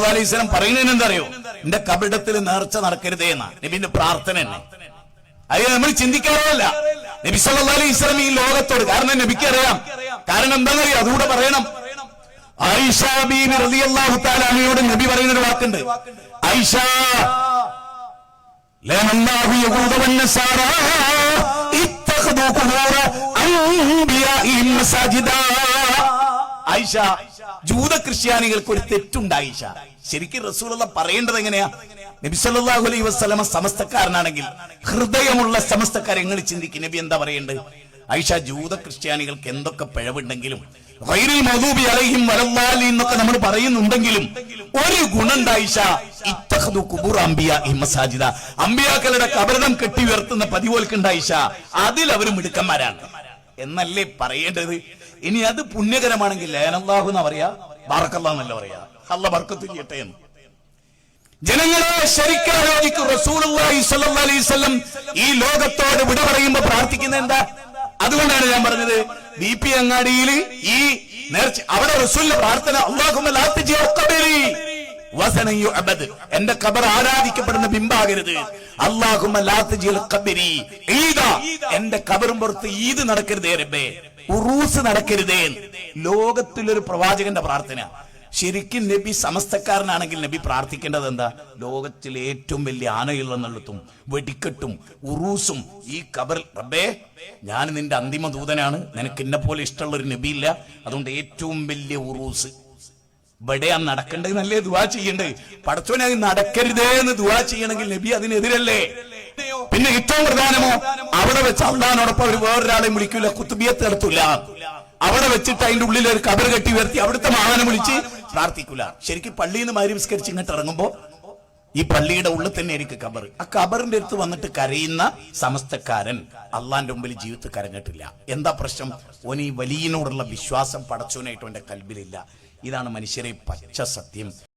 സല്ലല്ലാഹു അലൈഹി വസല്ലം പറയുന്നത് എന്തറിയോ? എന്റെ കബറിടത്തിൽ നേർച്ച നടക്കരുതേ എന്നാ നബിന്റെ പ്രാർത്ഥന തന്നെ. അത് നമ്മൾ ചിന്തിക്കാറല്ല. നബി സല്ലല്ലാഹു അലൈഹി വസല്ലം ഈ ലോകത്തോട്, കാരണം നബിക്ക് അറിയാം, കാരണം എന്താണെന്നറിയോ? അതുകൂടെ പറയണം. ആയിഷ ബീവി റളിയല്ലാഹു തആല അൻഹയോട് നബി പറയുന്ന ഒരു വാക്കുണ്ട്. ആയിഷ ലഅനല്ലാഹു യഹൂദ വന്നസാറാ ഇത്തഖദു ഖുബൂറ അൻബിയാഇഹിം മസാജിദാ. ആയിഷ, ജൂത ക്രിസ്ത്യാനികൾക്ക് ഒരു തെറ്റുണ്ട് ആയിഷ. ശരിക്കും റസൂലുള്ളാഹി പറയേണ്ടത് എങ്ങനെയാ? നബി സല്ലല്ലാഹു അലൈഹി വസല്ലം സമസ്തക്കാരനാണെങ്കിൽ, ഹൃദയമുള്ള സമസ്തക്കാരെ നിങ്ങൾ ചിന്തിക്കും, നബി എന്താ പറയേണ്ടത്? ആയിഷ, ജൂത ക്രിസ്ത്യാനികൾക്ക് എന്തൊക്കെ പിഴവുണ്ടെങ്കിലും ഗൈറുൽ മഗ്ദൂബി അലൈഹിം വലദ്ദാലിൻ എന്നൊക്കെ നമ്മൾ പറയുന്നുണ്ടെങ്കിലും ഒരു ഗുണമുണ്ട് ആയിഷ, ഇത്തഖദു ഖുബൂറ അംബിയാഇഹിം മസാജിദ. അമ്പിയാക്കളുടെ കബറിടം കെട്ടി ഉയർത്തുന്ന പതിവോൽക്കുണ്ട് ആയിഷ. അതിൽ അവർ മിടുക്കന്മാരാണ് എന്നല്ലേ പറയേണ്ടത്? ഇനി അത് പുണ്യകരമാണെങ്കിൽ ലഅനല്ലാഹു എന്ന് പറയാ, ബാറക്കല്ലാഹു എന്നല്ല പറയാ. അല്ലാഹു ബർക്കത്ത് ചെയ്യട്ടെ എന്ന്. ജനങ്ങളെ ശരിക്കും ആലോചിക്കൂ. റസൂലുള്ളാഹി സ്വല്ലല്ലാഹു അലൈഹി വസല്ലം ഈ ലോകത്തോട് വിട പറയുമ്പോൾ പ്രാർത്ഥിക്കുന്നത് എന്താ? അതുകൊണ്ടാണ് ഞാൻ പറഞ്ഞത്, BP അങ്ങാടിയിൽ ഈ നേർച്ച, അവിടെ റസൂലിന്റെ പ്രാർത്ഥന അല്ലാഹുമ്മ ലാ തജിഅ ഖബരി വസനൻ യുഅബദ്, എന്റെ ഖബർ ആരാധിക്കപ്പെടുന്ന ബിംബാകരുത്. അല്ലാഹുമ്മ ലാ തജിഅ ഖബരി ഈദ, എന്റെ ഖബറും പുറത്ത് ഈദ് നടക്കരുതേ റബ്ബേ, ഉറൂസ് നടക്കരുതേ. ലോകത്തിലൊരു പ്രവാചകന്റെ പ്രാർത്ഥന. ശരിക്കും നബി സമസ്തക്കാരനാണെങ്കിൽ നബി പ്രാർത്ഥിക്കേണ്ടത് എന്താ? ലോകത്തിലെ ഏറ്റവും വലിയ ആനയുള്ളെന്നുള്ളതും വെടിക്കെട്ടും ഉറൂസും ഈ ഖബർ, റബ്ബേ ഞാൻ നിന്റെ അന്തിമ ദൂതനാണ്, നിനക്ക് എന്നെ പോലെ ഇഷ്ടമുള്ള ഒരു നബിയില്ല, അതുകൊണ്ട് ഏറ്റവും വലിയ ഉറൂസ് ഇവിടെയാ നടക്കേണ്ടത്, നല്ലേ ദുആ ചെയ്യേണ്ടത്. പടച്ചോനെ അത് നടക്കരുതേ എന്ന് ദുആ ചെയ്യണമെങ്കിൽ നബി അതിനെതിരല്ലേ? പിന്നെ ഏറ്റവും പ്രധാനമോ, അവിടെ വെച്ച് അള്ളാഹിനോടൊപ്പം അവർ വേറൊരാളെയും വിളിക്കൂല, കുത്തുബിയത്ത് നടത്തൂല. അവിടെ വെച്ചിട്ട് അതിന്റെ ഉള്ളിൽ ഒരു ഖബർ കെട്ടി ഉയർത്തി അവിടുത്തെ മഹാനെ വിളിച്ച് പ്രാർത്ഥിക്കൂല. ശരിക്കും പള്ളിയിൽ നിന്ന് മഗ്‌രിബ് നിസ്കരിച്ച് ഇങ്ങോട്ട് ഇറങ്ങുമ്പോ ഈ പള്ളിയുടെ ഉള്ളിൽ തന്നെ ആയിരിക്കും ഖബർ. ആ ഖബറിന്റെ അടുത്ത് വന്നിട്ട് കരയുന്ന സമസ്തക്കാരൻ അള്ളാന്റെ മുമ്പിൽ ജീവിതത്തിൽ കരഞ്ഞിട്ടില്ല. എന്താ പ്രശ്നം? ഓൻ ഈ വലിയനോടുള്ള വിശ്വാസം പടച്ചോനായിട്ടും എന്റെ കൽബിലില്ല. ഇതാണ് മനുഷ്യരെ പച്ച സത്യം.